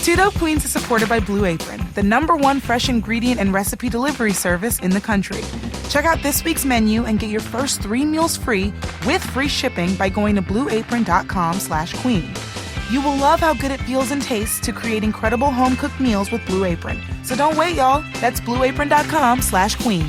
Two Dope Queens is supported by Blue Apron, the #1 fresh ingredient and recipe delivery service in the country. Check out this week's menu and get your first 3 meals free with free shipping by going to blueapron.com/queen. You will love how good it feels and tastes to create incredible home-cooked meals with Blue Apron. So don't wait, y'all. That's blueapron.com/queen.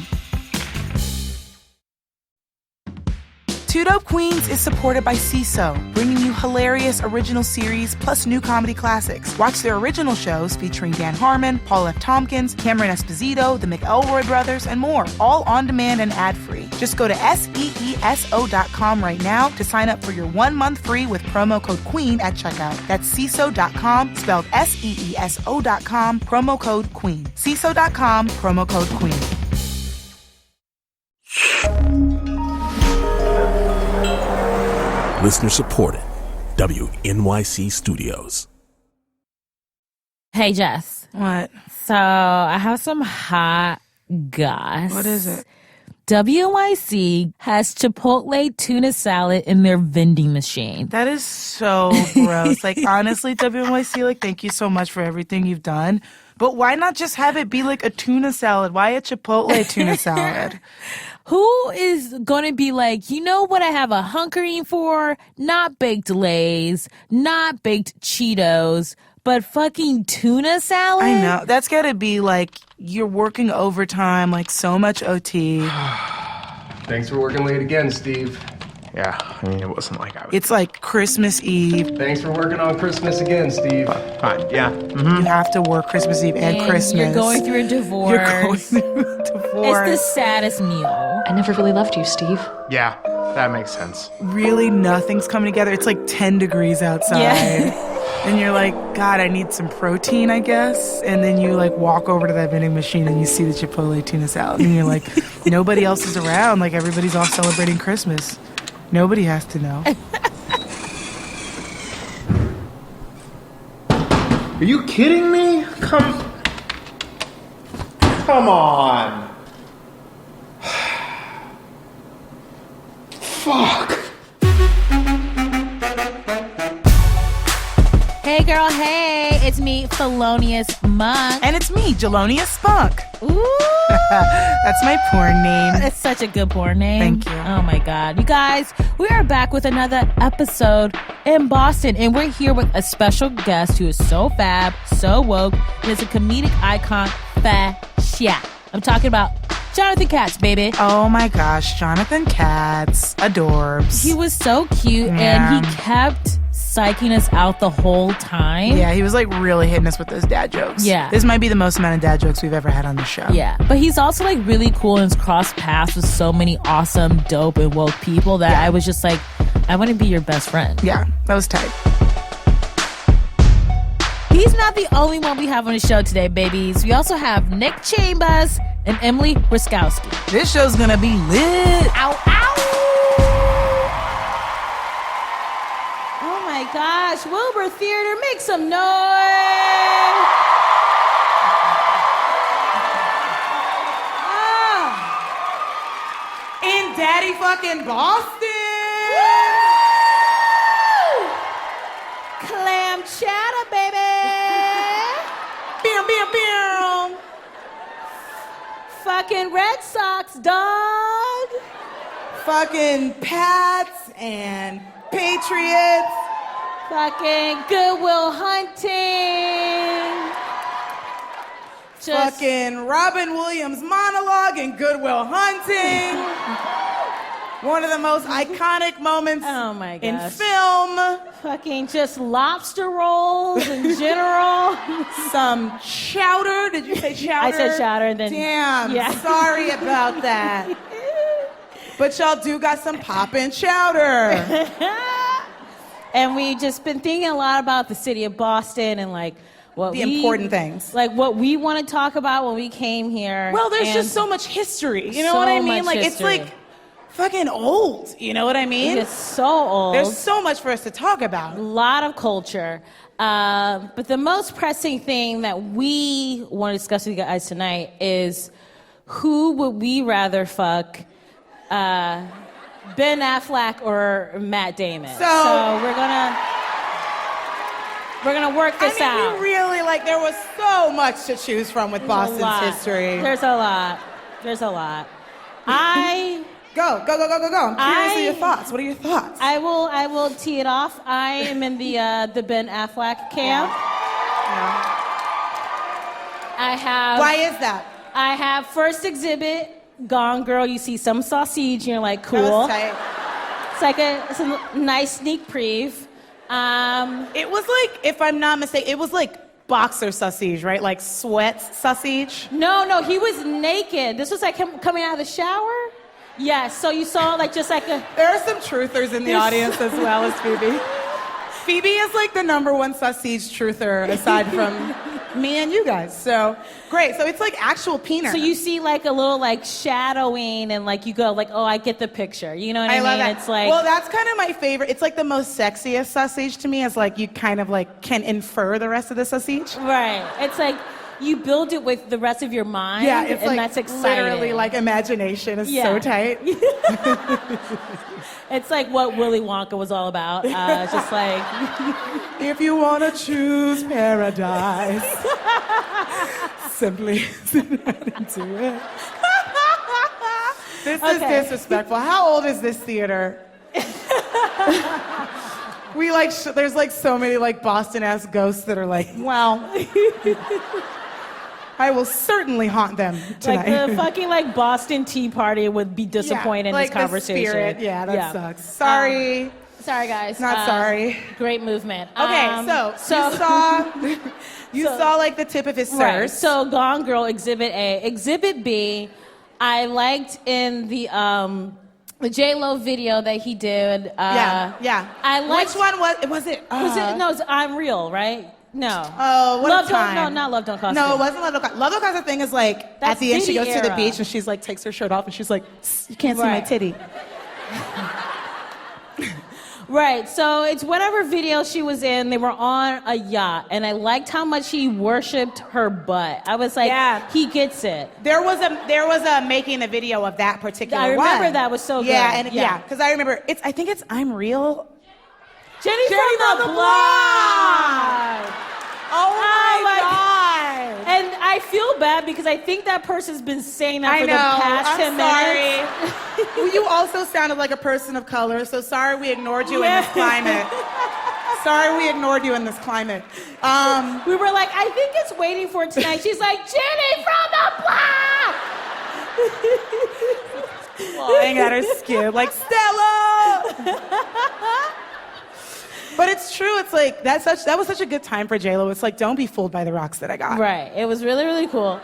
Two Dope Queens is supported by CISO, bringing you hilarious original series plus new comedy classics. Watch their original shows featuring Dan Harmon, Paul F. Tompkins, Cameron Esposito, the McElroy brothers, and more, all on demand and ad-free. Just go to seeso.com right now to sign up for your 1 month free with promo code QUEEN at checkout. That's seeso.com, spelled seeso.com, promo code QUEEN. seeso.com, promo code QUEEN. Listener supported. WNYC Studios. Hey, Jess. What? So I have some hot goss. What is it? WNYC has Chipotle tuna salad in their vending machine. That is so gross. Like, honestly, WNYC, like, thank you so much for everything you've done. But why not just have it be like a tuna salad? Why a Chipotle tuna salad? Who is going to be like, you know what I have a hunkering for? Not baked Lay's, not baked Cheetos, but fucking tuna salad? I know. That's got to be like you're working overtime, like so much OT. Thanks for working late again, Steve. Yeah, I mean, it wasn't like I was... It's like Christmas Eve. Thanks for working on Christmas again, Steve. Fine, yeah. You have to work Christmas Eve and Christmas. You're going through a divorce. You're going through a divorce. It's the saddest meal. I never really loved you, Steve. Yeah, that makes sense. Really, nothing's coming together. It's like 10 degrees outside. Yeah. And you're like, God, I need some protein, I guess. And then you like walk over to that vending machine and you see the Chipotle tuna salad. And you're like, nobody else is around. Like, everybody's all celebrating Christmas. Nobody has to know. Are you kidding me? Come on. Fuck. Hey, girl, hey. It's me, Felonious Monk. And it's me, Jelonious Spunk. Ooh. That's my porn name. It's such a good porn name. Thank you. Oh, my God. You guys, we are back with another episode in Boston, and we're here with a special guest who is so fab, so woke, and is a comedic icon, fashion. I'm talking about Jonathan Katz, baby. Oh my gosh, Jonathan Katz. Adorbs. He was so cute, and he kept psyching us out the whole time. Yeah, he was like really hitting us with those dad jokes. Yeah. This might be the most amount of dad jokes we've ever had on the show. Yeah, but he's also like really cool and has crossed paths with so many awesome, dope, and woke people that I was just like, I want to be your best friend. Yeah, that was tight. He's not the only one we have on the show today, babies. We also have Nick Chambers and Emily Ruskowski. This show's gonna be lit. Ow, ow! Oh my gosh, Wilbur Theater, make some noise! In daddy fucking Boston. Clam Chowdah, baby! Bam, bam, bam. Fucking Red Sox, dog! Fucking Pats and Patriots. Fucking Goodwill Hunting. Just Fucking Robin Williams monologue in Goodwill Hunting. One of the most iconic moments oh my in gosh. film. Fucking just lobster rolls in general. Some chowder. Did you say chowder? I said chowder, then Damn. yeah. Sorry about that. But y'all do got some poppin' chowder. And we've just been thinking a lot about the city of Boston and like what The important things. like what we want to talk about when we came here. Well, there's And just so much history. You know so what I mean? much Like history. it's like fucking old. You know what I mean? It's so old. There's so much for us to talk about. A lot of culture. But the most pressing thing that we want to discuss with you guys tonight is who would we rather fuck, Ben Affleck or Matt Damon? So we're gonna... We're gonna work this out. You really, like, there was so much to choose from with Boston's history. There's a lot. Go. I'm curious of your thoughts. What are your thoughts? I will tee it off. I am in the Ben Affleck camp. Yeah. Why is that? I have first exhibit, Gone Girl. You see some sausage, and you're like, cool. That was tight. It's a nice sneak preview. It was like, if I'm not mistaken, it was like boxer sausage, right? Like sweat sausage. No, he was naked. This was like him coming out of the shower. Yes, so you saw like just like a... There are some truthers in the audience as well as Phoebe. Phoebe is like the #1 sausage truther aside from me and you guys. So great. So it's like actual peanut. So you see like a little like shadowing and like you go like, oh, I get the picture. You know what I mean? love that. It's like... Well, that's kind of my favorite. It's like the most sexiest sausage to me is like you kind of like can infer the rest of the sausage. Right. It's like you build it with the rest of your mind. Yeah, it's and like that's exciting. literally like imagination is so tight. It's like what Willy Wonka was all about. Just like... If you want to choose paradise, simply sit right into it. This is disrespectful. How old is this theater? We like, there's like so many like Boston-ass ghosts that are like, well, I will certainly haunt them tonight. Like the fucking like Boston Tea Party would be disappointed in like this conversation. The spirit. Yeah, that sucks. Sorry. Sorry, guys. Not sorry. Great movement. Okay, you saw like the tip of his thirst. Right. So Gone Girl, Exhibit A. Exhibit B, I liked in the J-Lo video that he did. Yeah. I liked. Which one was it? No, it's I'm Real, right? No. Oh, what Love a time. No, not Love Don't Cost. No, it wasn't Love Don't Cost. Love Don't Cost, the thing is like, That's at the end she Diddy goes to the era. beach and she's like, takes her shirt off and she's like, you can't see my titty. Right, so it's whatever video she was in, they were on a yacht, and I liked how much he worshipped her butt. I was like, he gets it. There was a making the video of that particular one. I remember that was so good. Yeah, because I remember, I think it's I'm Real. Jenny from the Block! Oh my God. And I feel bad because I think that person's been saying that for the past 10 minutes. Well, you also sounded like a person of color, so sorry we ignored you in this climate. Sorry we ignored you in this climate. We were like, I think it's Waiting for It Tonight. She's like, Jenny from the Block! Clawing at her skin like, Stella! But it's true. It's like that was such a good time for J-Lo. It's like, don't be fooled by the rocks that I got. Right. It was really, really cool.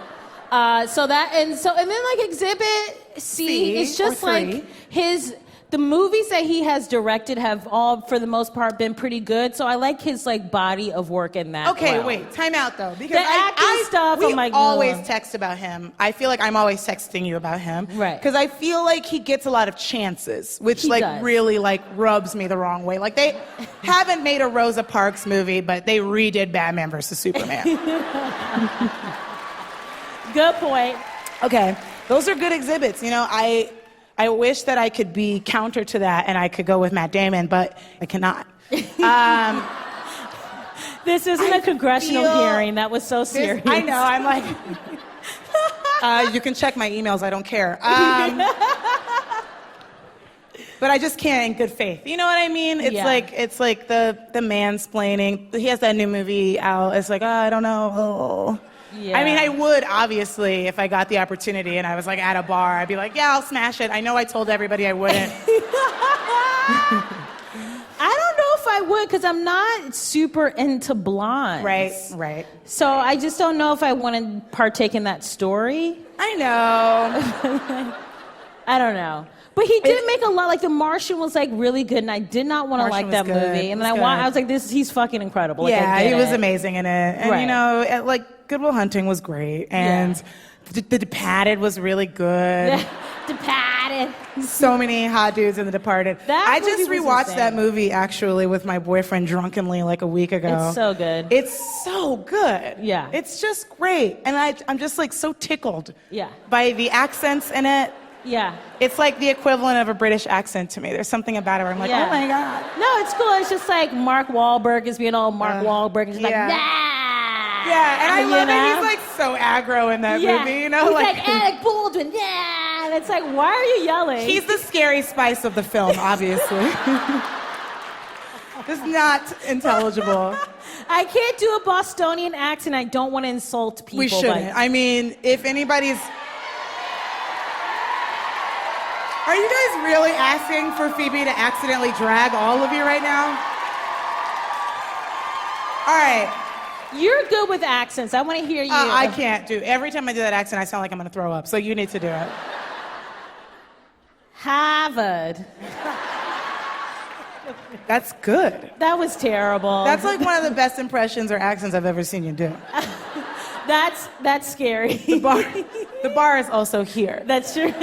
And then like Exhibit C, it's just like the movies that he has directed have all, for the most part, been pretty good. So I like his like body of work in that. Okay, realm. wait, time out though, because the acting stuff. We I'm like, always text about him. I feel like I'm always texting you about him, right? Because I feel like he gets a lot of chances, which he like does. really like rubs me the wrong way. Like they haven't made a Rosa Parks movie, but they redid Batman versus Superman. Good point. Okay, those are good exhibits. You know, I wish that I could be counter to that and I could go with Matt Damon, but I cannot. This isn't a congressional hearing. That was so serious. I know. I'm like, you can check my emails. I don't care. But I just can't in good faith. You know what I mean? It's like the mansplaining. He has that new movie out. It's like, I don't know. Oh. Yeah. I mean, I would, obviously, if I got the opportunity and I was like at a bar, I'd be like, yeah, I'll smash it. I know I told everybody I wouldn't. I don't know if I would, because I'm not super into blondes. Right. So I just don't know if I want to partake in that story. I know. I don't know. But he did make a lot, like The Martian was like really good, and I did not want to like that movie. And then I was like, he's fucking incredible. Like, yeah, he was amazing in it. And you know, like Good Will Hunting was great. And The Departed was really good. Departed. So many hot dudes in The Departed. I just rewatched that movie actually with my boyfriend drunkenly like a week ago. It's so good. It's so good. Yeah. It's just great. And I'm just like so tickled by the accents in it. Yeah. It's like the equivalent of a British accent to me. There's something about it where I'm like, Yeah. oh my God. No, it's cool. It's just like Mark Wahlberg is being all Mark Wahlberg. And just like, yeah. nah. Yeah, and I You love know? that he's like so aggro in that movie, you know? He's like Alec Baldwin, yeah. And it's like, why are you yelling? He's the scary spice of the film, obviously. Just not intelligible. I can't do a Bostonian accent. I don't want to insult people. We shouldn't. I mean, if anybody's... Are you guys really asking for Phoebe to accidentally drag all of you right now? All right. You're good with accents. I want to hear you. I can't do. Every time I do that accent, I sound like I'm going to throw up. So you need to do it. Harvard. That's good. That was terrible. That's like one of the best impressions or accents I've ever seen you do. That's scary. The bar is also here. That's true.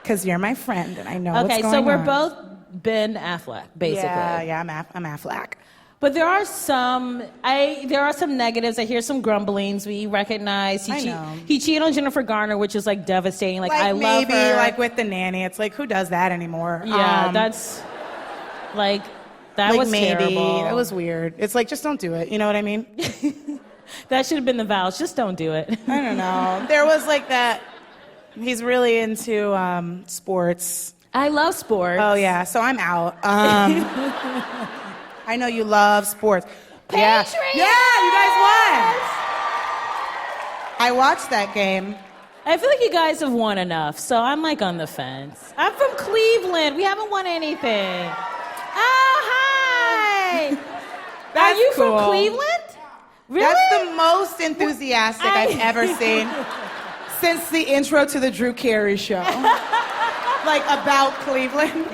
Because you're my friend and I know what's going on. Okay, so we're both Ben Affleck, basically. Yeah, I'm Affleck. But there are some negatives. I hear some grumblings. We recognize he cheated on Jennifer Garner, which is like devastating. Like I love her. Maybe like with the nanny. It's like, who does that anymore? Yeah, that's like that was terrible. That was weird. It's like, just don't do it. You know what I mean? That should have been the vows. Just don't do it. I don't know. There was like that. He's really into sports. I love sports. Oh yeah, so I'm out. I know you love sports. Patriots! Yeah, you guys won. I watched that game. I feel like you guys have won enough, so I'm like on the fence. I'm from Cleveland. We haven't won anything. Oh, hi. That's Are you cool. from Cleveland? Really? That's the most enthusiastic I've ever seen since the intro to the Drew Carey show. Like about Cleveland.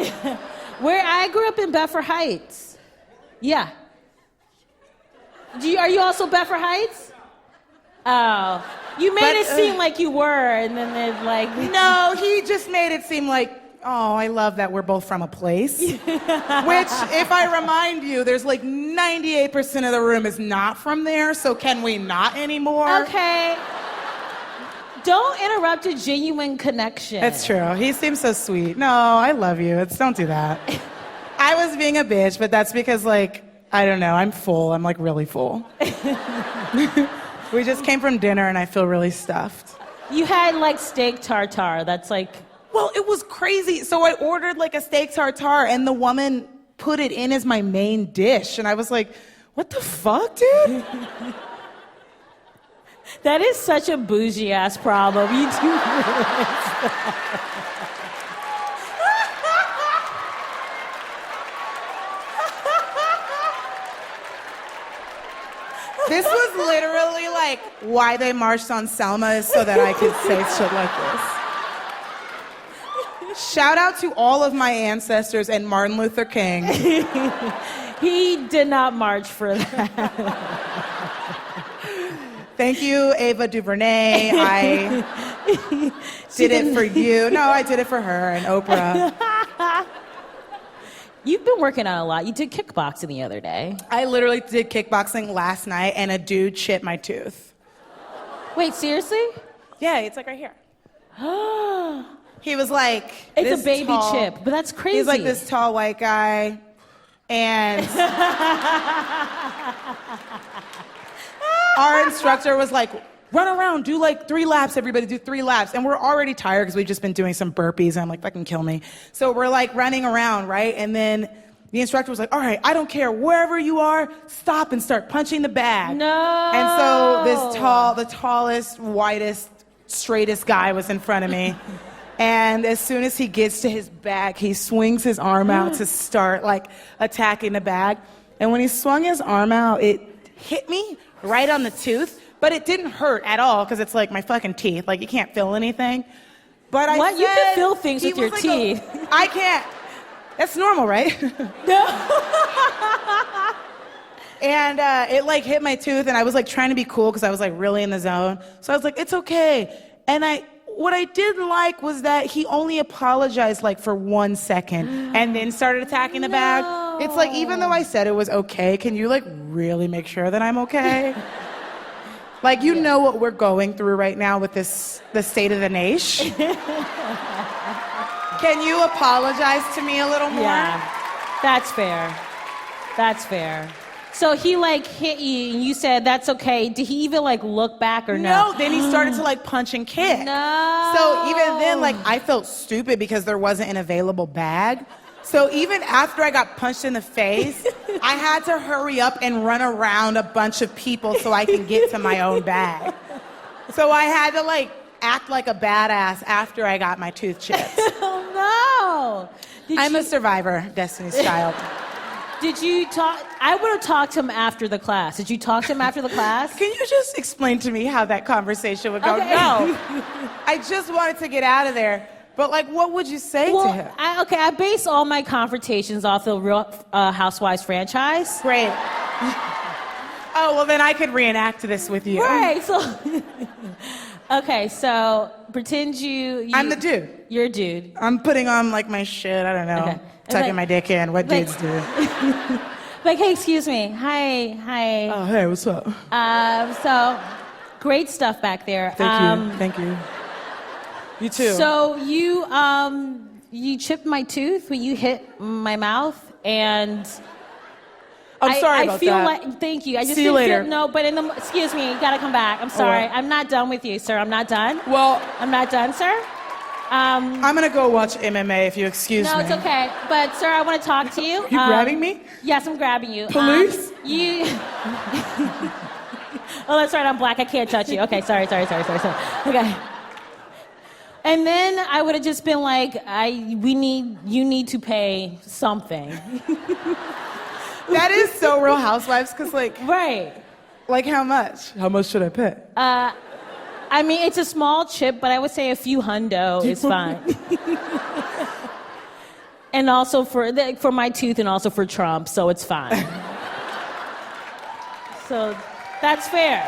Where I grew up in Bedford Heights. Yeah. Are you also Bedford Heights? Oh. You made it seem like you were, and then there's like... No, he just made it seem like, oh, I love that we're both from a place. Which, if I remind you, there's like 98% of the room is not from there, so can we not anymore? Okay. Don't interrupt a genuine connection. It's true. He seems so sweet. No, I love you. Don't do that. I was being a bitch, but that's because, like, I don't know, I'm full. I'm, like, really full. We just came from dinner, and I feel really stuffed. You had, like, steak tartare. That's, like... Well, it was crazy. So I ordered, like, a steak tartare, and the woman put it in as my main dish. And I was like, what the fuck, dude? That is such a bougie-ass problem. You do realize that. This was literally like why they marched on Selma is so that I could say shit like this. Shout out to all of my ancestors and Martin Luther King. He did not march for that. Thank you, Ava DuVernay. I did it for you. No, I did it for her and Oprah. You've been working out a lot. You did kickboxing the other day. I literally did kickboxing last night and a dude chipped my tooth. Wait, seriously? Yeah, it's like right here. He was like, It's a baby tall, chip, but that's crazy. He's like this tall white guy, and our instructor was like, run around, do like 3 laps, everybody do 3 laps. And we're already tired because we've just been doing some burpees, and I'm like, fucking kill me. So we're like running around, right? And then the instructor was like, all right, I don't care, wherever you are, stop and start punching the bag. No. And so the tallest, whitest, straightest guy was in front of me. And as soon as he gets to his bag, he swings his arm out to start like attacking the bag. And when he swung his arm out, it hit me right on the tooth, but it didn't hurt at all because it's like my fucking teeth. Like you can't feel anything. But I What? said, You can feel things he with your was like teeth. I can't. That's normal, right? No. And it like hit my tooth, and I was like trying to be cool because I was like really in the zone. So I was like, it's okay. And what I didn't like was that he only apologized like for 1 second and then started attacking the bag. It's like, even though I said it was okay, can you like really make sure that I'm okay? Like, you know what we're going through right now with the state of the nation. Can you apologize to me a little more? Yeah, that's fair. That's fair. So he like hit you and you said that's okay. Did he even like look back or no? No, then he started to like punch and kick. No. So even then, like, I felt stupid because there wasn't an available bag. So even after I got punched in the face, I had to hurry up and run around a bunch of people so I can get to my own bag. So I had to like act like a badass after I got my tooth chipped. Oh no. I'm a survivor, Destiny's Child. Did you talk? I would have talked to him after the class. Did you talk to him after the class? Can you just explain to me how that conversation would go? Okay. No. I just wanted to get out of there. But, like, what would you say to him? I base all my confrontations off the Real Housewives franchise. Great. Oh, well, then I could reenact this with you. Right, so... Okay, so pretend you... I'm the dude. You're a dude. I'm putting on, like, my shit, I don't know, Okay. tucking Like- my dick in, what like- dudes do. Like, hey, excuse me. Hi. Oh, hey, what's up? So, great stuff back there. Thank you. You too. So you chipped my tooth when you hit my mouth, and I'm sorry about I feel that. like thank you. I just See you didn't later. Feel, no, but excuse me, you gotta come back. I'm sorry. well. I'm not done with you, sir. I'm not done. Well, I'm not done, sir. I'm gonna go watch MMA if you excuse No, me. it's okay. But sir, I want to talk to you. You grabbing me? Yes, I'm grabbing you. Police? You. Oh, that's right. I'm black. I can't touch you. Okay, sorry. Okay. And then I would have just been like, you need to pay something. That is so Real Housewives, because, like, Right. like how much? How much should I pay? I mean, it's a small chip, but I would say a few hundo is fine. And also for my tooth and also for Trump, so it's fine. So that's fair.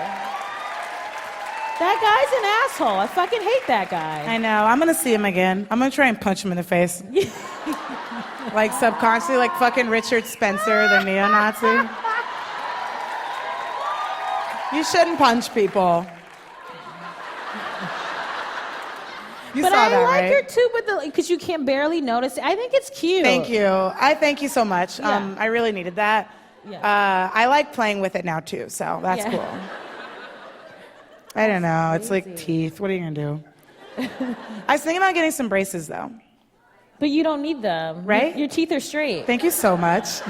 That guy's an asshole. I fucking hate that guy. I know. I'm gonna see him again. I'm gonna try and punch him in the face. Like subconsciously, like fucking Richard Spencer, the neo-Nazi. You shouldn't punch people. You But saw I that, like right? your tooth because you can barely notice it. I think it's cute. Thank you. I thank you so much. Yeah. I really needed that. Yeah. I like playing with it now too, so that's Yeah. cool. I don't know. It's like teeth. What are you gonna do? I was thinking about getting some braces though. But you don't need them. Right? Your teeth are straight. Thank you so much.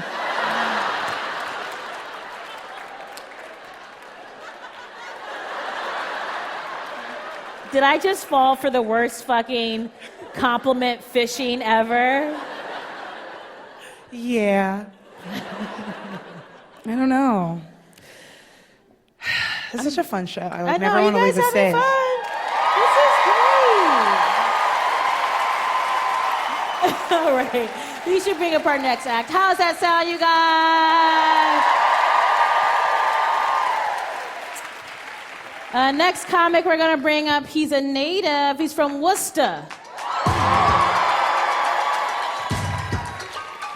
Did I just fall for the worst fucking compliment fishing ever? Yeah. I don't know. It's such a fun show. I would I never know, want to you leave guys the stage. having fun? This is great. All right. We should bring up our next act. How's that sound, you guys? Next comic we're going to bring up, he's a native. He's from Worcester.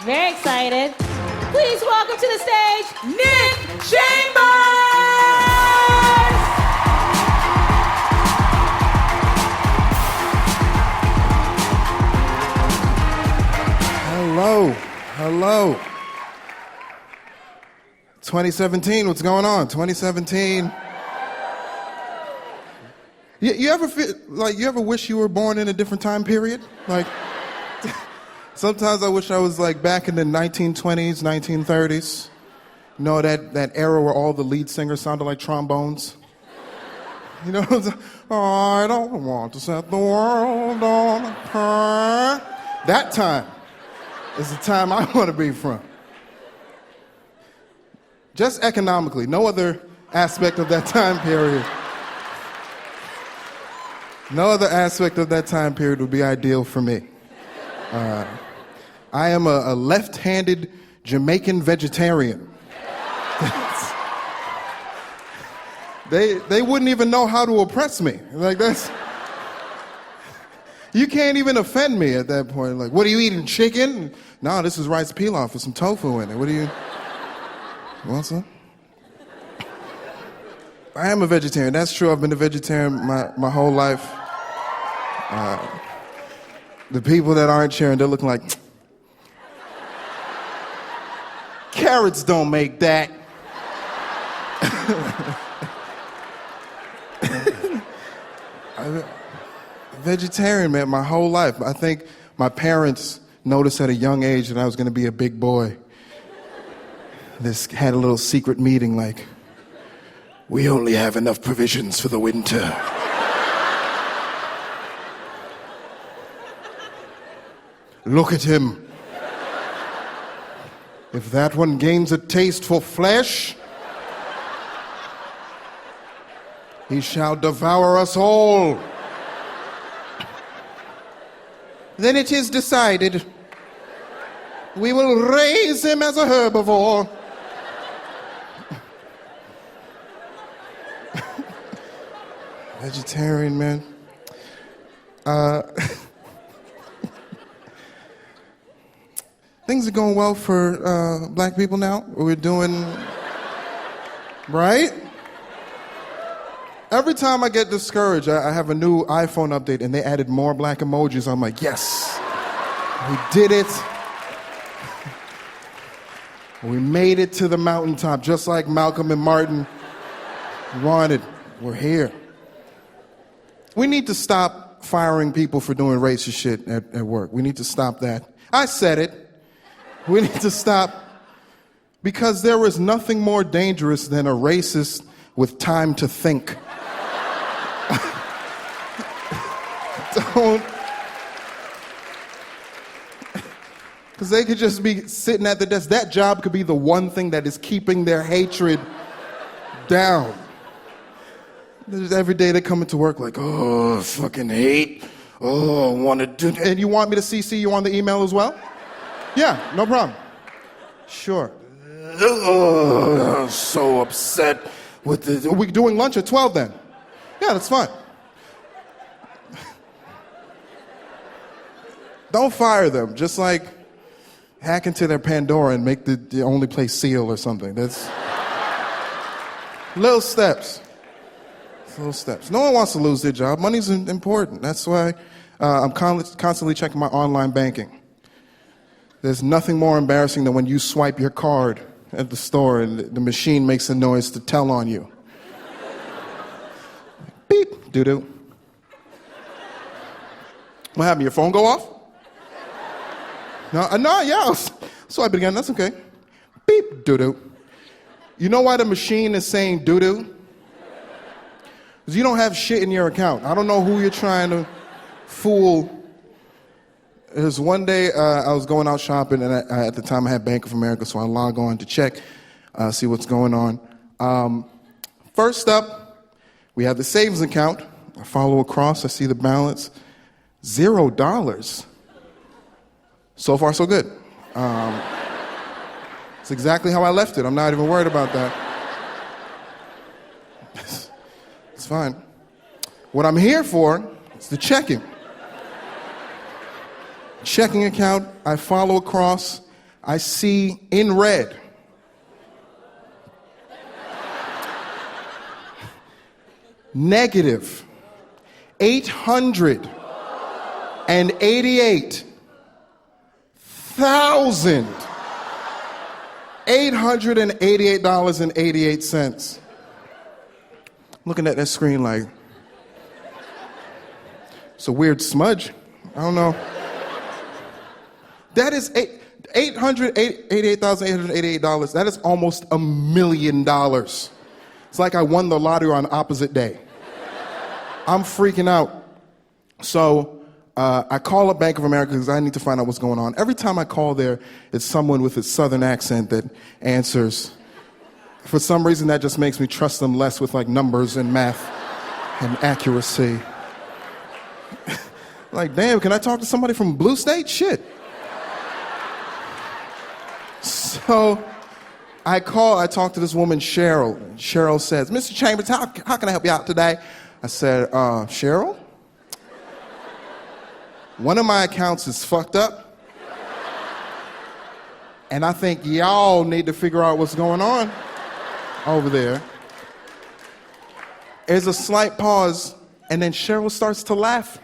Very excited. Please welcome to the stage, Nick Chambers! Hello. 2017, what's going on? 2017. You ever feel like you ever wish you were born in a different time period? Like, sometimes I wish I was like back in the 1920s, 1930s. You know, that era where all the lead singers sounded like trombones. You know, I don't want to set the world on fire. That time is the time I want to be from. Just economically, no other aspect of that time period. No other aspect of that time period would be ideal for me. I am a left-handed Jamaican vegetarian. They wouldn't even know how to oppress me. Like, that's... You can't even offend me at that point. Like, what are you eating, chicken? No, this is rice pilaf with some tofu in it. What are you... Want some? I am a vegetarian. That's true. I've been a vegetarian my whole life. The people that aren't cheering, they're looking like, carrots don't make that. Vegetarian, man, my whole life. I think my parents noticed at a young age that I was going to be a big boy. This had a little secret meeting like, we only have enough provisions for the winter. Look at him. If that one gains a taste for flesh, he shall devour us all. Then it is decided, we will raise him as a herbivore. Vegetarian, man. Things are going well for black people now. We're doing, right? Every time I get discouraged, I have a new iPhone update and they added more black emojis. I'm like, yes, we did it. We made it to the mountaintop, just like Malcolm and Martin wanted. We're here. We need to stop firing people for doing racist shit at work. We need to stop that. I said it. We need to stop, because there is nothing more dangerous than a racist with time to think. Don't. Because they could just be sitting at the desk. That job could be the one thing that is keeping their hatred down. There's every day they come into work like, oh, fucking hate. Oh, I want to do. And you want me to CC you on the email as well? Yeah, no problem. Sure. Oh, I'm so upset with this. Are we doing lunch at 12 then? Yeah, that's fine. Don't fire them. Just like hack into their Pandora and make the only place seal or something. That's little steps. Little steps. No one wants to lose their job. Money's important. That's why I'm constantly checking my online banking. There's nothing more embarrassing than when you swipe your card at the store and the machine makes a noise to tell on you. Beep, doo-doo. What happened? Your phone go off? No, yeah, I'll swipe it again. That's okay. Beep, doo-doo. You know why the machine is saying doo-doo? Because you don't have shit in your account. I don't know who you're trying to fool. There's one day I was going out shopping, and at the time I had Bank of America, so I log on to check, see what's going on. First up, we have the savings account. I follow across, I see the balance, $0. So far, so good. It's exactly how I left it. I'm not even worried about that. It's fine. What I'm here for is the checking. Checking account, I follow across, I see in red. Negative $888,888.88. Looking at that screen like, it's a weird smudge. I don't know. That is $888,888. That is almost $1 million. It's like I won the lottery on opposite day. I'm freaking out. So I call up Bank of America because I need to find out what's going on. Every time I call there, it's someone with a southern accent that answers. For some reason, that just makes me trust them less with like numbers and math and accuracy. Like, damn, can I talk to somebody from Blue State? Shit. So I talk to this woman, Cheryl. Cheryl says, Mr. Chambers, how can I help you out today? I said, Cheryl, one of my accounts is fucked up. And I think y'all need to figure out what's going on over there. There's a slight pause, and then Cheryl starts to laugh.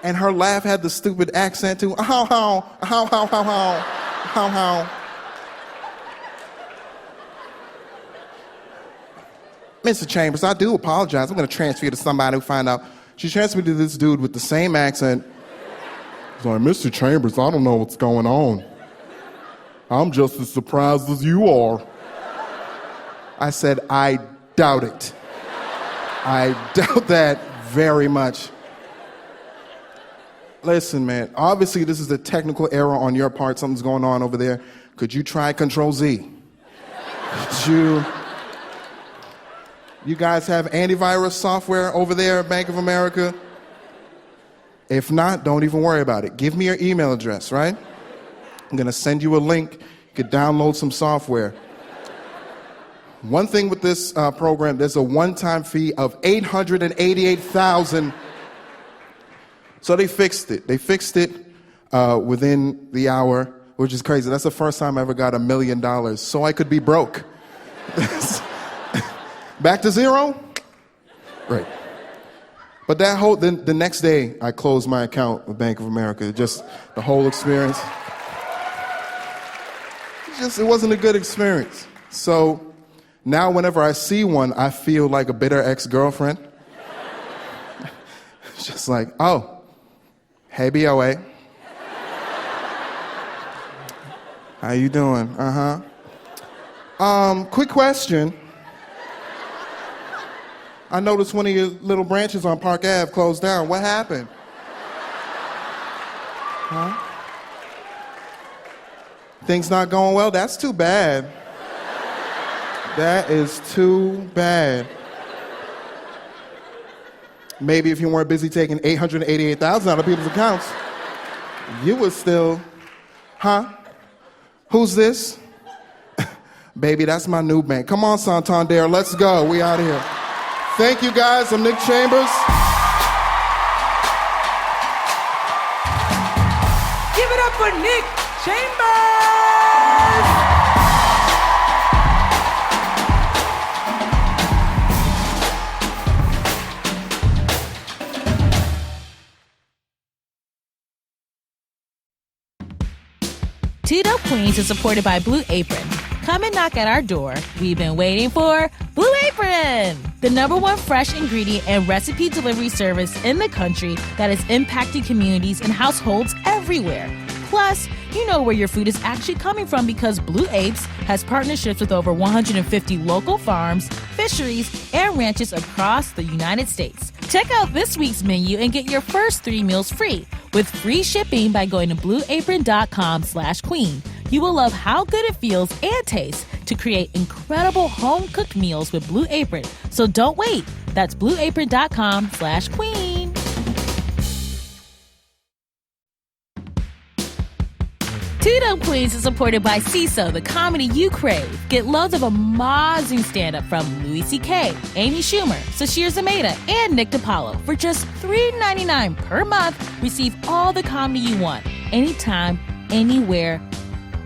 And her laugh had the stupid accent too. How, how, how, how, how, how, how, how. Mr. Chambers, I do apologize. I'm going to transfer you to somebody who find out. She transferred me to this dude with the same accent. He's like, Mr. Chambers, I don't know what's going on. I'm just as surprised as you are. I said, I doubt it. I doubt that very much. Listen, man, obviously this is a technical error on your part. Something's going on over there. Could you try Control Z? You guys have antivirus software over there at Bank of America? If not, don't even worry about it. Give me your email address, right? I'm going to send you a link. You could download some software. One thing with this program, there's a one-time fee of $888,000. So they fixed it. They fixed it within the hour, which is crazy. That's the first time I ever got $1 million, so I could be broke. Back to zero? Right. But that whole, the next day, I closed my account with Bank of America. Just the whole experience. It wasn't a good experience. So now whenever I see one, I feel like a bitter ex-girlfriend. It's just like, oh, hey, BOA. How you doing? Quick question. I noticed one of your little branches on Park Ave closed down. What happened? Huh? Things not going well? That's too bad. That is too bad. Maybe if you weren't busy taking $888,000 out of people's accounts, you would still, huh? Who's this? Baby, that's my new bank. Come on, Santander, let's go. We out of here. Thank you, guys. I'm Nick Chambers. Give it up for Nick Chambers! Two Dope Queens is supported by Blue Apron. Come and knock at our door. We've been waiting for Blue Apron, the #1 fresh ingredient and recipe delivery service in the country that is impacting communities and households everywhere. Plus, you know where your food is actually coming from because Blue Apes has partnerships with over 150 local farms, fisheries, and ranches across the United States. Check out this week's menu and get your first 3 meals free with free shipping by going to blueapron.com/queen. You will love how good it feels and tastes to create incredible home-cooked meals with Blue Apron. So don't wait. That's blueapron.com/queen. Two Dope Queens is supported by CISO, the comedy you crave. Get loads of amazing stand-up from Louis C.K., Amy Schumer, Sashir Zamata, and Nick DiPaolo. For just $3.99 per month, receive all the comedy you want, anytime, anywhere,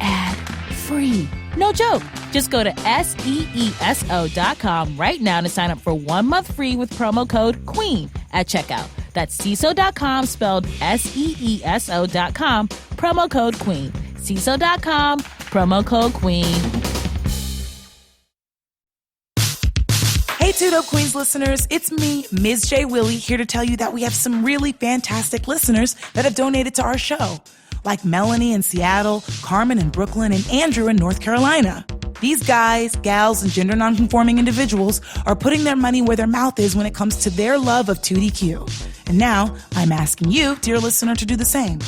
ad-free. No joke. Just go to SEESO.com right now to sign up for 1 month free with promo code QUEEN at checkout. That's CISO.com, spelled SEESO.com, promo code QUEEN. CISO.com, promo code QUEEN. Hey, Two Dope Queens listeners, it's me, Ms. J. Willie, here to tell you that we have some really fantastic listeners that have donated to our show, like Melanie in Seattle, Carmen in Brooklyn, and Andrew in North Carolina. These guys, gals, and gender nonconforming individuals are putting their money where their mouth is when it comes to their love of 2DQ. And now I'm asking you, dear listener, to do the same.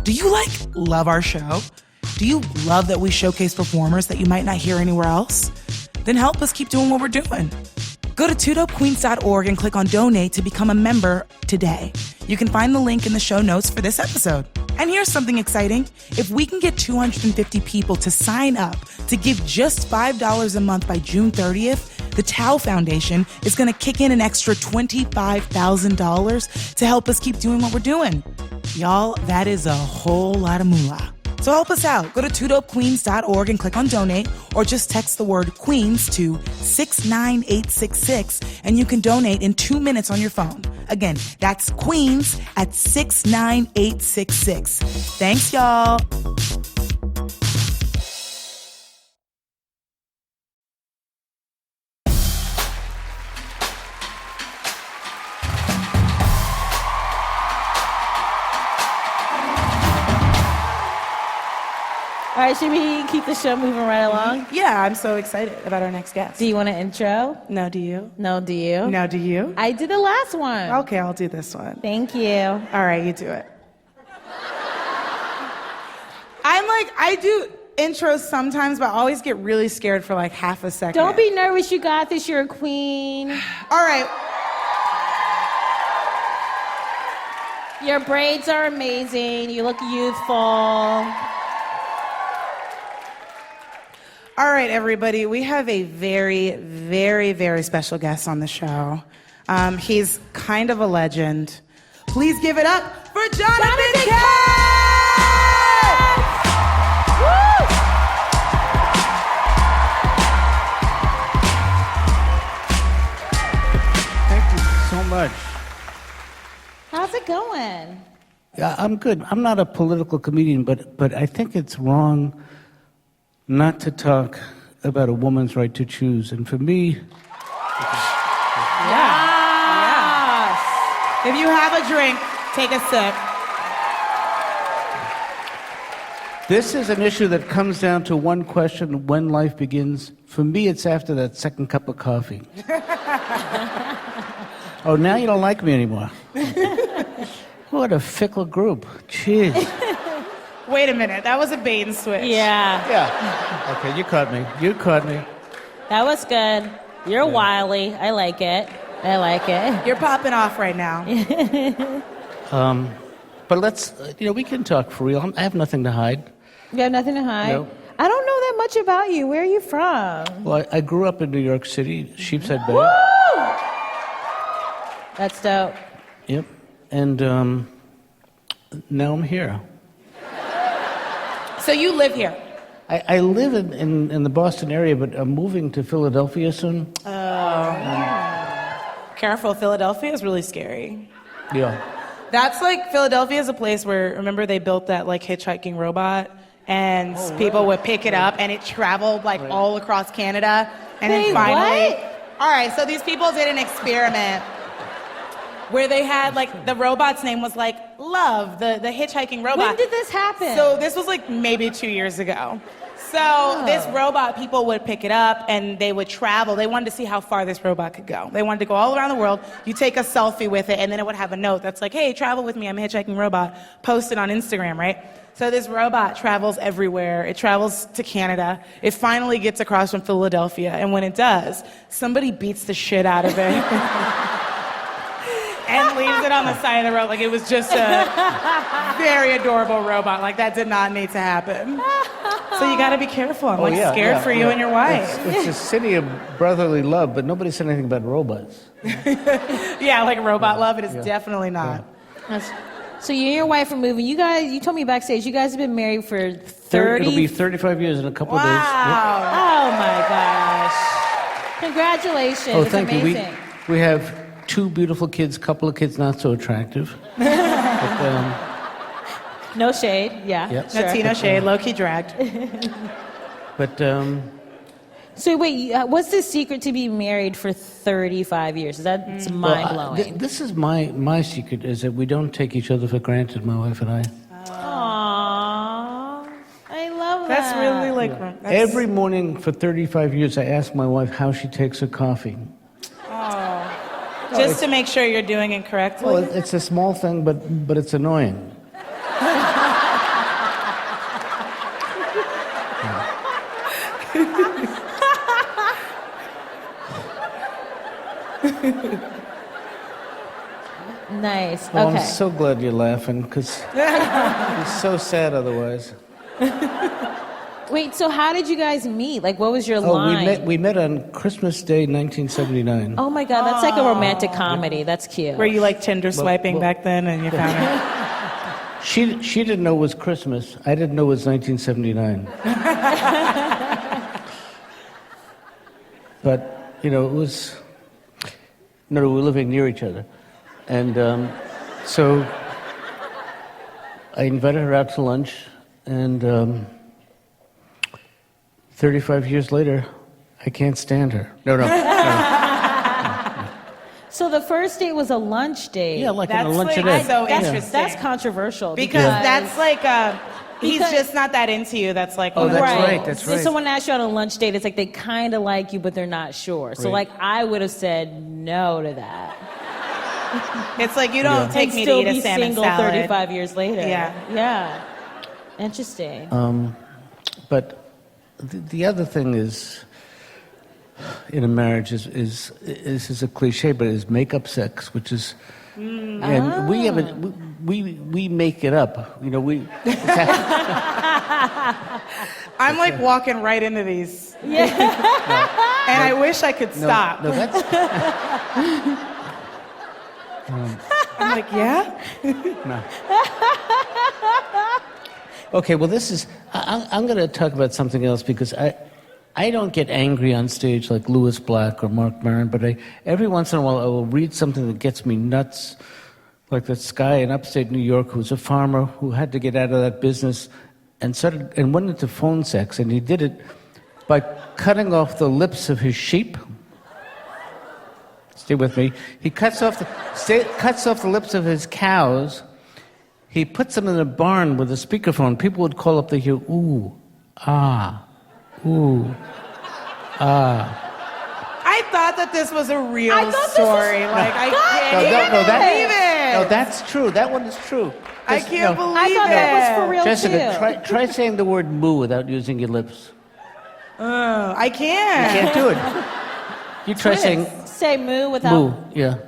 Do you, love our show? Do you love that we showcase performers that you might not hear anywhere else? Then help us keep doing what we're doing. Go to twodopequeens.org and click on donate to become a member today. You can find the link in the show notes for this episode. And here's something exciting. If we can get 250 people to sign up to give just $5 a month by June 30th, the Tao Foundation is going to kick in an extra $25,000 to help us keep doing what we're doing. Y'all, that is a whole lot of moolah. So help us out. Go to twodopequeens.org and click on donate, or just text the word Queens to 69866 and you can donate in 2 minutes on your phone. Again, that's Queens at 69866. Thanks, y'all. All right, should we keep the show moving right along? Yeah, I'm so excited about our next guest. Do you want an intro? No, do you? No, do you? No, do you? I did the last one. Okay, I'll do this one. Thank you. All right, you do it. I do intros sometimes, but I always get really scared for like half a second. Don't be nervous. You got this. You're a queen. All right. Your braids are amazing. You look youthful. All right, everybody. We have a very, very, very special guest on the show. He's kind of a legend. Please give it up for Jonathan Katz! Woo! Thank you so much. How's it going? Yeah, I'm good. I'm not a political comedian, but I think it's wrong not to talk about a woman's right to choose. And for me, Yes. If you have a drink, take a sip. this is an issue that comes down to one question: when life begins. For me, it's after that second cup of coffee. Oh, now you don't like me anymore. What a fickle group. Jeez. Wait a minute, that was a bait and switch. Yeah, Yeah. Okay, you caught me. You caught me. that was good. You're wily. I like it. I like it. You're popping off right now. But let's, we can talk for real. I have nothing to hide. You have nothing to hide? No. I don't know that much about you. Where are you from? Well, I grew up in New York City, Sheepshead Bay. Woo! That's dope. Yep. And now I'm here. So you live here? I live in the Boston area, but I'm moving to Philadelphia soon. Careful, Philadelphia is really scary. Yeah. That's like, Philadelphia is a place where, remember they built that like hitchhiking robot and people would pick it up and it traveled like all across Canada. And Wait, then finally, what? all right, so these people did an experiment where they had like, the robot's name was like Love, the hitchhiking robot. When did this happen? So this was like maybe 2 years ago. So this robot, people would pick it up and they would travel. They wanted to see how far this robot could go. They wanted to go all around the world. You take a selfie with it and then it would have a note that's like, hey, travel with me, I'm a hitchhiking robot. Post it on Instagram, right? So this robot travels everywhere. It travels to Canada. It finally gets across from Philadelphia. And when it does, somebody beats the shit out of it. And leaves it on the side of the road like it was just a very adorable robot. Like that did not need to happen. So you got to be careful. I'm scared for you and your wife. It's a city of brotherly love, but nobody said anything about robots. Yeah, like robot love. It is definitely not. So you and your wife are moving. You told me backstage, you guys have been married for 30? It'll be 35 years in a couple of days. Wow. Oh my gosh. Congratulations. Oh, it's thank amazing. you. We have 2 beautiful kids, couple of kids not so attractive. No shade, yeah. Yep. Sure. No tea, no shade, low-key dragged. But So wait, what's the secret to be married for 35 years? That's mind-blowing. this is my secret, is that we don't take each other for granted, my wife and I. Aww. I love that. That's really like... Every morning for 35 years, I ask my wife how she takes her coffee. Just to make sure you're doing it correctly. Well, it's a small thing, but it's annoying. Nice. Well, Okay. I'm so glad you're laughing, because it's so sad otherwise. Wait, so how did you guys meet? Like, what was your Oh, line? we met on Christmas Day, 1979. Oh my God, that's like a romantic comedy. That's cute. Were you like Tinder swiping well- back then and you found her? She didn't know it was Christmas. I didn't know it was 1979. But, it was... No, we were living near each other. And so I invited her out to lunch, and 35 years later, I can't stand her. No. So the first date was a lunch date. Yeah, like That's a luncheonette. like so That's, interesting. that's controversial. because that's like he's Because- just not that into you. That's like Oh, one of that's the right, rules. that's If someone asks you on a lunch date, it's like they kind of like you, but they're not sure. So, Right. like, I would have said no to that. It's like you don't take and me still to eat be a salmon single salad. 35 years later. Yeah. Yeah. Interesting. But the other thing is, in a marriage, is a cliche, but is make-up sex, which is, and we have it. We make it up. I'm like walking right into these, Yeah. and I wish I could stop. No, that's I'm like, yeah. no. Okay, well, this is. I'm going to talk about something else because I don't get angry on stage like Louis Black or Mark Maron, but every once in a while I will read something that gets me nuts, like this guy in upstate New York who was a farmer who had to get out of that business and went into phone sex, and he did it by cutting off the lips of his sheep. Stay with me. He cuts off the lips of his cows. He puts them in a barn with a speakerphone. People would call up to hear ooh, ah, ooh, ah. I thought that this was a real I thought this story. was- Like I can't No, even believe it. No, that's true. That one is true. I Just- can't no. believe I thought it. that was for real, Jessica, too. try saying the word moo without using your lips. I can't. Can't do it. You try saying Say moo without... moo. Yeah.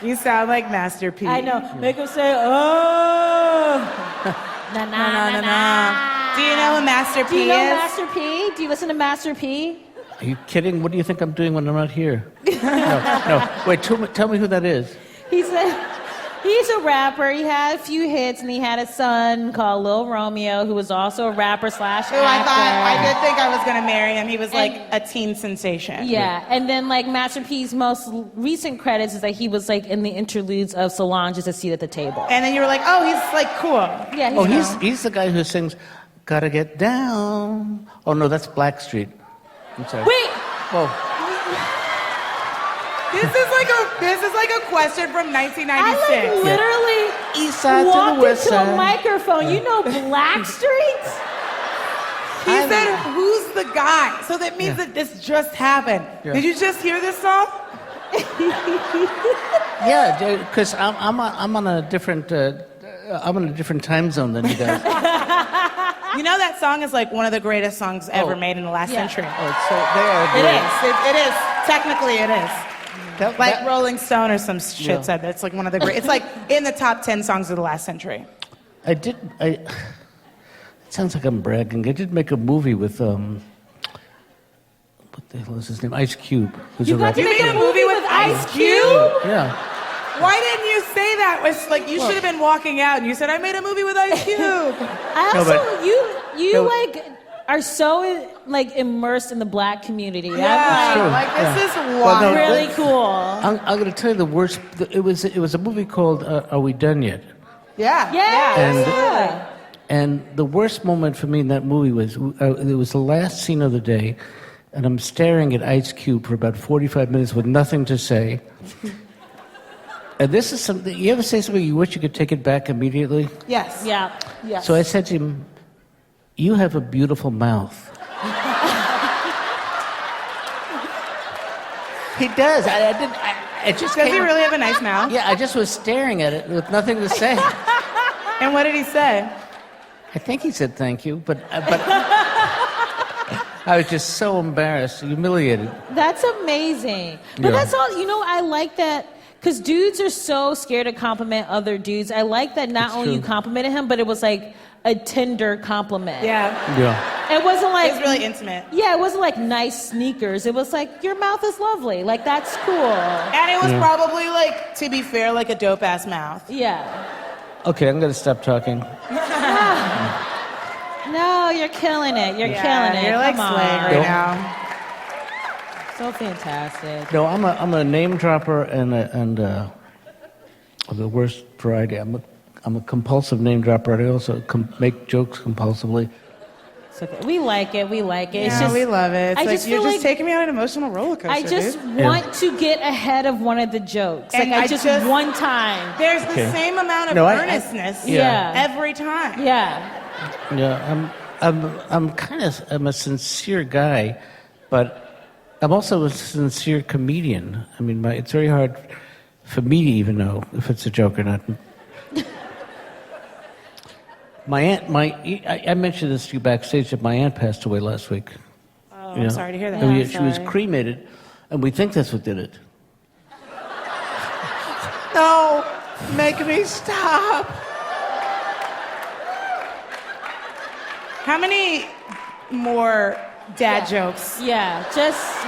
You sound like Master P. I know. Make him say, oh. Na, na, Na, na, na, na. na. Do you know who Master P Do you know is? Master P? Do you listen to Master P? Are you kidding? What do you think I'm doing when I'm not here? No. Wait, tell me who that is. He's a rapper. He had a few hits, and he had a son called Lil Romeo, who was also a rapper slash actor. Who I did think I was gonna marry him. He was like a teen sensation. Yeah, and then like Master P's most recent credits is that he was like in the interludes of Solange's A Seat at the Table. And then you were like, oh, he's like cool. Yeah, Oh, he's he's the guy who sings "Gotta Get Down." Oh no, that's Blackstreet. I'm sorry. Wait, Oh, This is like a question from 1996. I like literally East side to the walked west into a side. microphone. You know Blackstreet? He said, who's the guy? So that means that this just happened. Yeah. Did you just hear this song? yeah, because I'm on a different time zone than you guys. You know that song is like one of the greatest songs ever made in the last Yeah. century. Oh, so they are It great. is. It is. Technically, it is. That- Like that- Rolling Stone or some shit Yeah. said that it's like one of the great. It's like in the top 10 songs of the last century. It sounds like I'm bragging. I did make a movie with what the hell is his name? Ice Cube. Who's You a got to rapper. make a movie with Ice Cube? Yeah. Why didn't you say that? It's like you should have been walking out and you said, I made a movie with Ice Cube. I No, also, but- you No. like are so like immersed in the Black community. Yeah, true. like this Yeah. is Well, wild. no, Really but- cool. I'm going to tell you the worst. It was a movie called Are We Done Yet? Yeah. Yeah. And the worst moment for me in that movie was it was the last scene of the day, and I'm staring at Ice Cube for about 45 minutes with nothing to say. And this is something. You ever say something you wish you could take it back immediately? Yes. Yeah. Yeah. So I said to him, "You have a beautiful mouth." He does. I just Does he came- really have a nice mouth? Yeah, I just was staring at it with nothing to say. And what did he say? I think he said thank you, but I was just so embarrassed, humiliated. That's amazing. But Yeah. that's all, I like that because dudes are so scared to compliment other dudes. I like that not It's only you true. complimented him, but it was like a tender compliment. Yeah. Yeah. It wasn't like... It was really intimate. Yeah, it wasn't like nice sneakers. It was like, your mouth is lovely. Like, that's cool. And it was probably, like, to be fair, like a dope-ass mouth. Yeah. Okay, I'm going to stop talking. No, you're killing it. You're killing it. You're like Come slaying on. right now. So fantastic. No, I'm a name dropper and the worst variety. I'm a compulsive name dropper. I also make jokes compulsively. It's okay. We like it. We like it. It's Yeah, just, we love it. It's I like, just you're feel just like taking me on an emotional roller coaster, I just dude. want to get ahead of one of the jokes. And like, I just just- one time. There's the same amount of earnestness Yeah. every time. Yeah. Yeah, I'm a sincere guy, but I'm also a sincere comedian. I mean, it's very hard for me to even know if it's a joke or not. I mentioned this to you backstage that my aunt passed away last week. Oh, I'm sorry to hear that. I mean, I'm she was sorry. cremated, and we think that's what did it. No, make me stop. How many more dad jokes? Yeah. Just...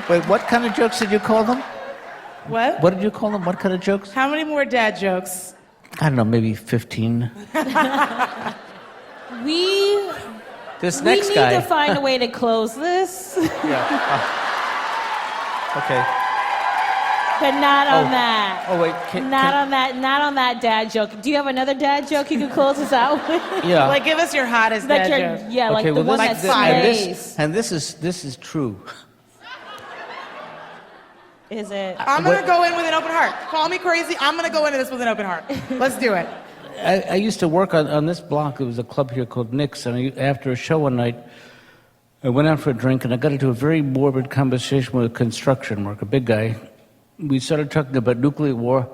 Wait, what kind of jokes did you call them? What? What did you call them? What kind of jokes? How many more dad jokes? I don't know, maybe 15. We This next need guy. to find a way to close this, Okay. but not on that. Oh wait, Not on that dad joke. Do you have another dad joke you could close us out with? Yeah. Like, give us your hottest Like dad your, joke. yeah, like the one that slays. and this is true. Is it? I'm going to go in with an open heart. Call me crazy. I'm going to go into this with an open heart. Let's do it. I used to work on this block. There was a club here called Nick's, and after a show one night, I went out for a drink, and I got into a very morbid conversation with a construction worker, a big guy. We started talking about nuclear war,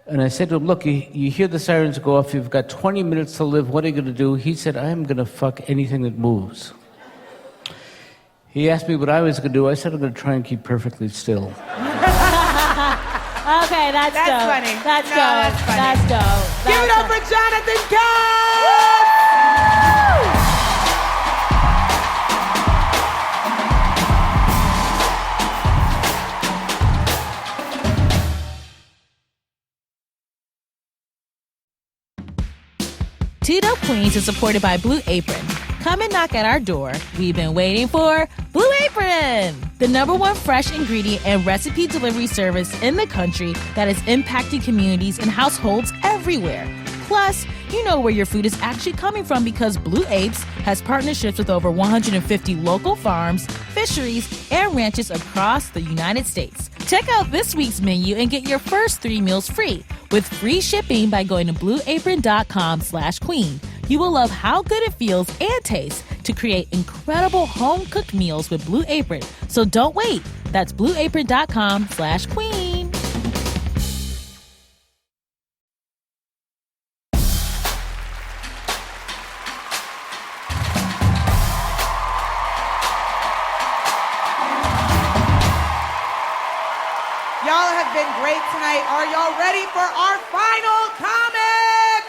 and I said to him, look, you hear the sirens go off, you've got 20 minutes to live, what are you going to do? He said, I am going to fuck anything that moves. He asked me what I was going to do. I said, I'm going to try and keep perfectly still. Okay, that's dope. funny. That's No, dope. that's funny. That's dope. Give it That's up dope. for Jonathan Cobb! Two Dope Queens is supported by Blue Apron. Come and knock at our door. We've been waiting for Blue Apron, the #1 fresh ingredient and recipe delivery service in the country that is impacting communities and households everywhere. Plus, you know where your food is actually coming from because Blue Apes has partnerships with over 150 local farms, fisheries, and ranches across the United States. Check out this week's menu and get your first 3 meals free with free shipping by going to blueapron.com/queen. You will love how good it feels and tastes to create incredible home-cooked meals with Blue Apron. So don't wait. That's blueapron.com/queen. Y'all have been great tonight. Are y'all ready for our final comic?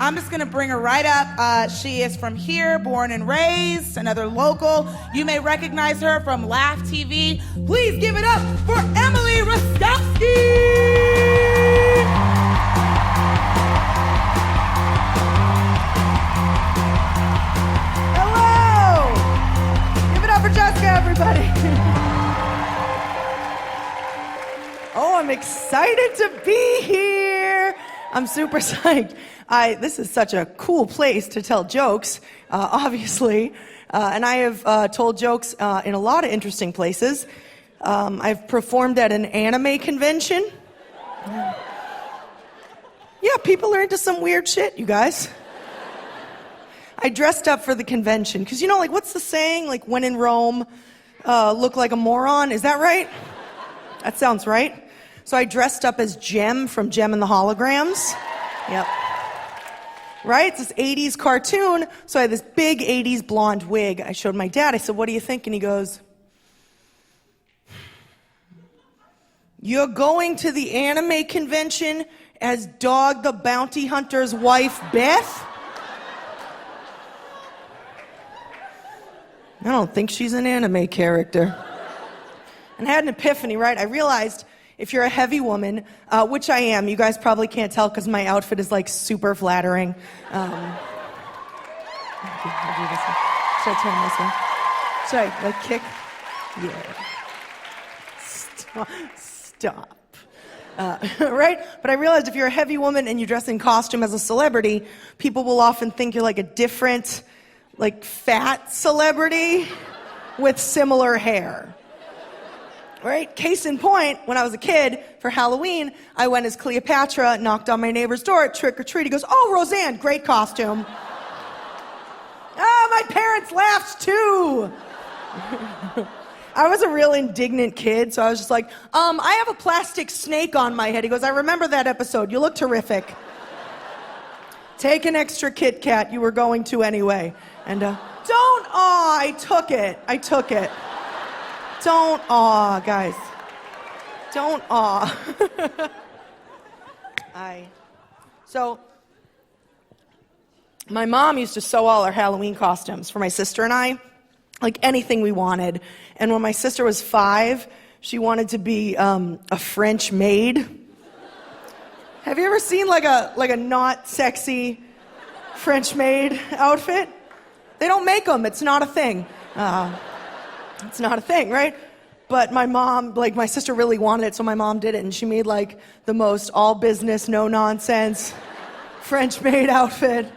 I'm just gonna bring her right up. She is from here, born and raised, another local. You may recognize her from Laugh TV. Please give it up for Emily Rostowski! Hello! Give it up for Jessica, everybody. Oh, I'm excited to be here. I'm super psyched. This is such a cool place to tell jokes, obviously. And I have told jokes in a lot of interesting places. I've performed at an anime convention. Yeah, people are into some weird shit, you guys. I dressed up for the convention, because like, what's the saying? Like, when in Rome, look like a moron. Is that right? That sounds right. So I dressed up as Jem from Jem and the Holograms. Yep. Right? It's this 80s cartoon. So I had this big 80s blonde wig. I showed my dad. I said, what do you think? And he goes, you're going to the anime convention as Dog the Bounty Hunter's wife, Beth. I don't think she's an anime character. And I had an epiphany, right? I realized if you're a heavy woman, which I am, you guys probably can't tell because my outfit is like super flattering. I'll do this one. Should I turn this one? Should I like kick? Yeah. Stop. Right? But I realized if you're a heavy woman and you dress in costume as a celebrity, people will often think you're like a different, like fat celebrity with similar hair. Right? Case in point, when I was a kid, for Halloween, I went as Cleopatra, knocked on my neighbor's door at trick or treat. He goes, "Oh, Roseanne, great costume." My parents laughed too. I was a real indignant kid, so I was just like, I have a plastic snake on my head. He goes, "I remember that episode. You look terrific. Take an extra Kit Kat. You were going to anyway." And I took it. Don't guys. Don't So, my mom used to sew all our Halloween costumes for my sister and I, like anything we wanted. And when my sister was 5, she wanted to be a French maid. Have you ever seen like a not sexy French maid outfit? They don't make them. It's not a thing. It's not a thing, right? But my mom, like my sister really wanted it, so my mom did it, and she made like the most all business, no nonsense French maid outfit.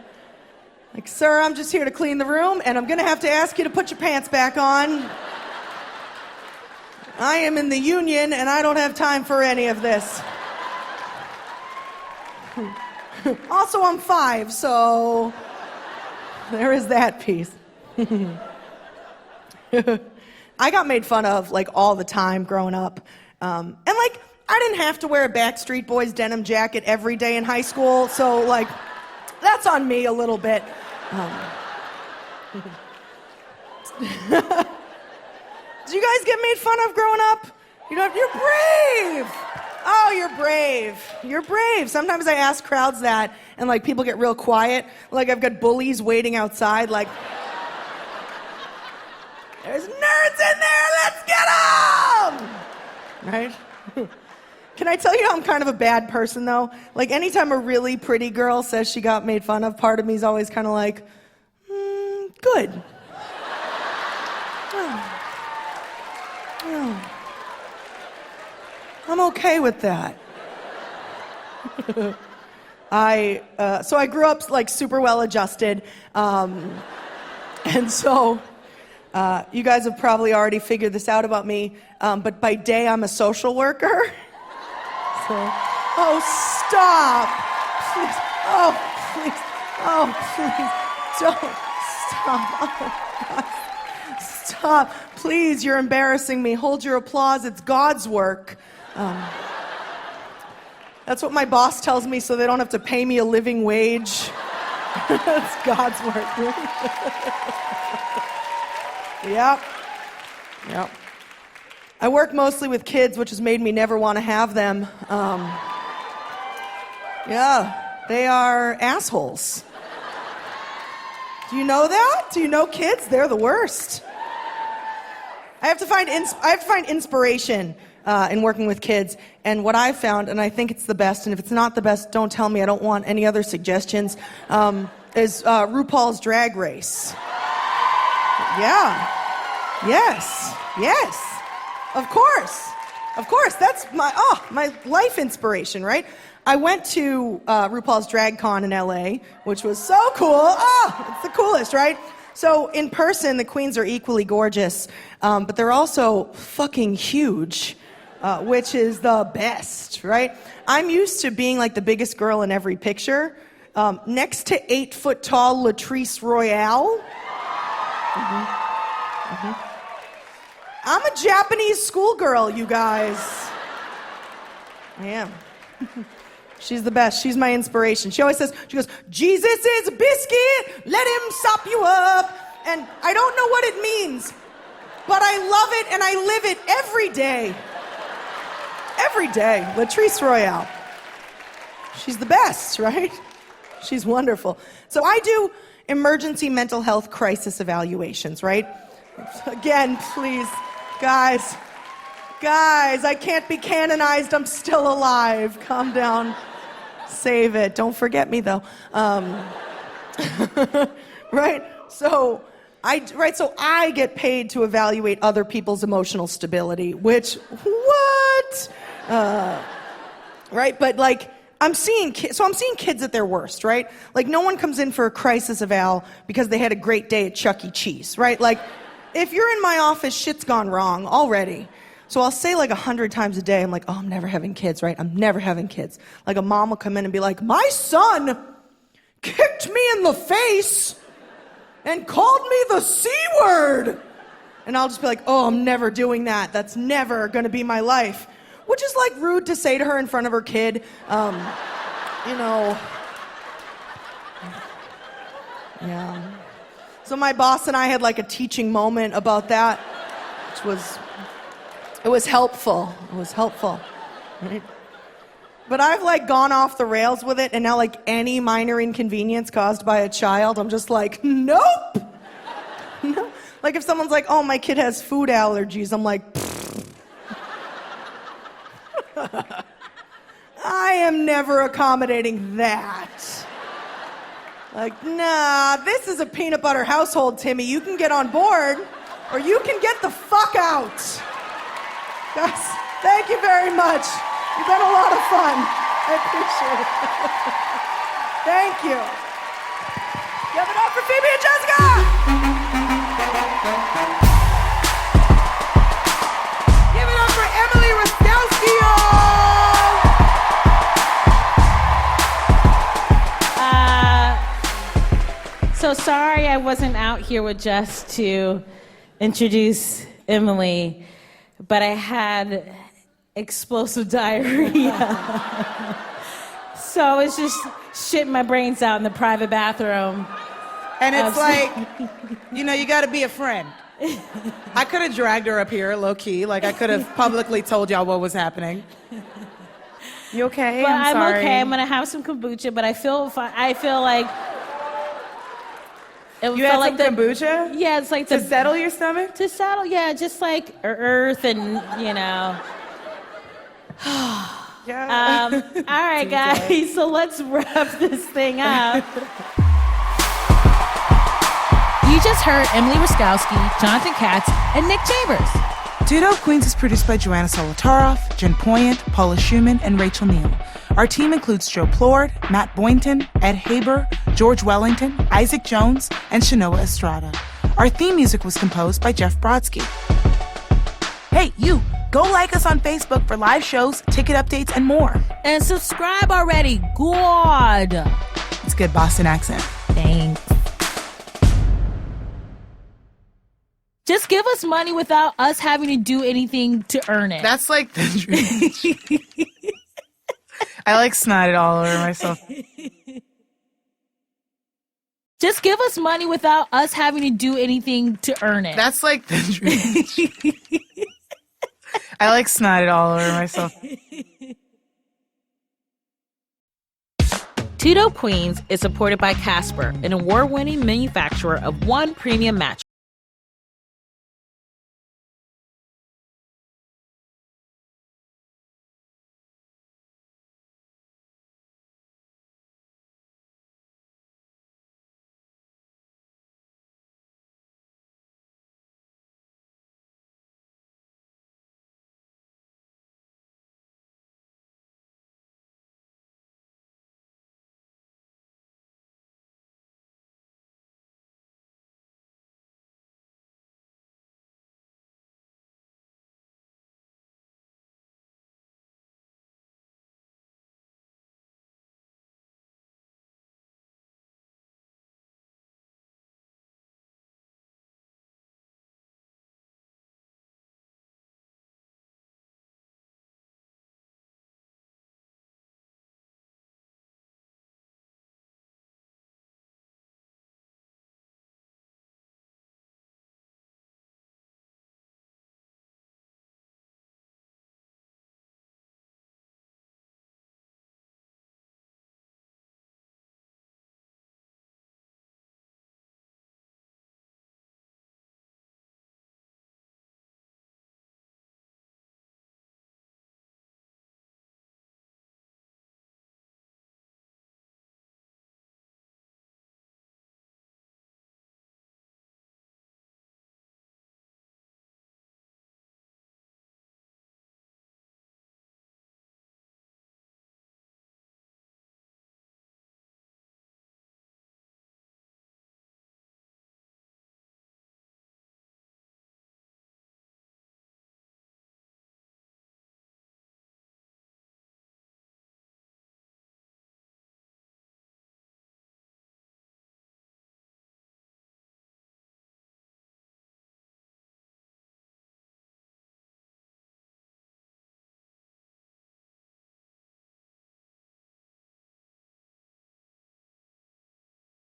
Like, "Sir, I'm just here to clean the room, and I'm gonna have to ask you to put your pants back on. I am in the union, and I don't have time for any of this. Also, I'm 5, so there is that piece." I got made fun of like all the time growing up. And like, I didn't have to wear a Backstreet Boys denim jacket every day in high school, so like, that's on me a little bit. Did you guys get made fun of growing up? You're brave. Oh, you're brave. You're brave. Sometimes I ask crowds that, and like people get real quiet. Like I've got bullies waiting outside, like, "There's nerds in there, let's get them!" Right? Can I tell you how I'm kind of a bad person, though? Like, anytime a really pretty girl says she got made fun of, part of me is always kind of like, good. Oh. I'm okay with that. So I grew up, like, super well-adjusted, and so... you guys have probably already figured this out about me, but by day I'm a social worker. So, oh, stop. Please. Oh, please. Oh, please. Don't. Stop. Oh, God. Stop. Please, you're embarrassing me. Hold your applause. It's God's work. That's what my boss tells me so they don't have to pay me a living wage. That's God's work. Yep. I work mostly with kids, which has made me never want to have them. They are assholes. Do you know that? Do you know kids? They're the worst. I have to find inspiration in working with kids, and what I've found, and I think it's the best, and if it's not the best, don't tell me. I don't want any other suggestions. Is RuPaul's Drag Race. Yeah. Yes. Of course. That's my life inspiration, right? I went to RuPaul's Drag Con in LA, which was so cool. It's the coolest, right? So in person, the queens are equally gorgeous, but they're also fucking huge, which is the best, right? I'm used to being like the biggest girl in every picture, next to 8-foot-tall Latrice Royale. I'm a Japanese schoolgirl, you guys. I am. She's the best. She's my inspiration. She always says, she goes, "Jesus is a biscuit, let him sop you up." And I don't know what it means, but I love it and I live it every day. Every day. Latrice Royale. She's the best, right? She's wonderful. So I do emergency mental health crisis evaluations, right? Again, please, guys, I can't be canonized. I'm still alive. Calm down. Save it. Don't forget me, though. Right? So I get paid to evaluate other people's emotional stability, which, what? Right? But like, I'm seeing kids at their worst, right? Like, no one comes in for a crisis eval because they had a great day at Chuck E. Cheese, right? Like, if you're in my office, shit's gone wrong already. So I'll say like 100 times a day, I'm like, oh, I'm never having kids, right? I'm never having kids. Like, a mom will come in and be like, my son kicked me in the face and called me the C word. And I'll just be like, oh, I'm never doing that. That's never gonna be my life. Which is like rude to say to her in front of her kid. You know. Yeah. So my boss and I had like a teaching moment about that, which was, it was helpful. It was helpful. Right? But I've like gone off the rails with it, and now like any minor inconvenience caused by a child, I'm just like, nope. No. Like if someone's like, oh, my kid has food allergies, I'm like, I am never accommodating that. Like, nah, this is a peanut butter household, Timmy. You can get on board, or you can get the fuck out. Guys, thank you very much. You've been a lot of fun. I appreciate it. Thank you. Give it up for Phoebe and Jessica! Give it up for Emily Raskowski! So sorry I wasn't out here with Jess to introduce Emily, but I had explosive diarrhea. So I was just shitting my brains out in the private bathroom. And it's like, you know, you gotta be a friend. I could have dragged her up here, low key. Like, I could have publicly told y'all what was happening. You okay? But I'm sorry. okay. I'm gonna have some kombucha, but I feel fine. I feel like it You had felt some like kombucha? Yeah, it's like to settle your stomach? To settle, yeah, just like earth and, you know. Yeah. All right, guys, so let's wrap this thing up. You just heard Emily Raskowski, Jonathan Katz, and Nick Chambers. Two Dope Queens is produced by Joanna Solotaroff, Jen Poyant, Paula Schumann, and Rachel Neal. Our team includes Joe Plord, Matt Boynton, Ed Haber, George Wellington, Isaac Jones, and Shanoa Estrada. Our theme music was composed by Jeff Brodsky. Hey, you! Go like us on Facebook for live shows, ticket updates, and more. And subscribe already. God. It's a good Boston accent. Thanks. Just give us money without us having to do anything to earn it. That's like the dream. I like snotted all over myself. Just give us money without us having to do anything to earn it. That's like the dream. I like snotted all over myself. Two Dope Queens is supported by Casper, an award-winning manufacturer of One Premium Mattress.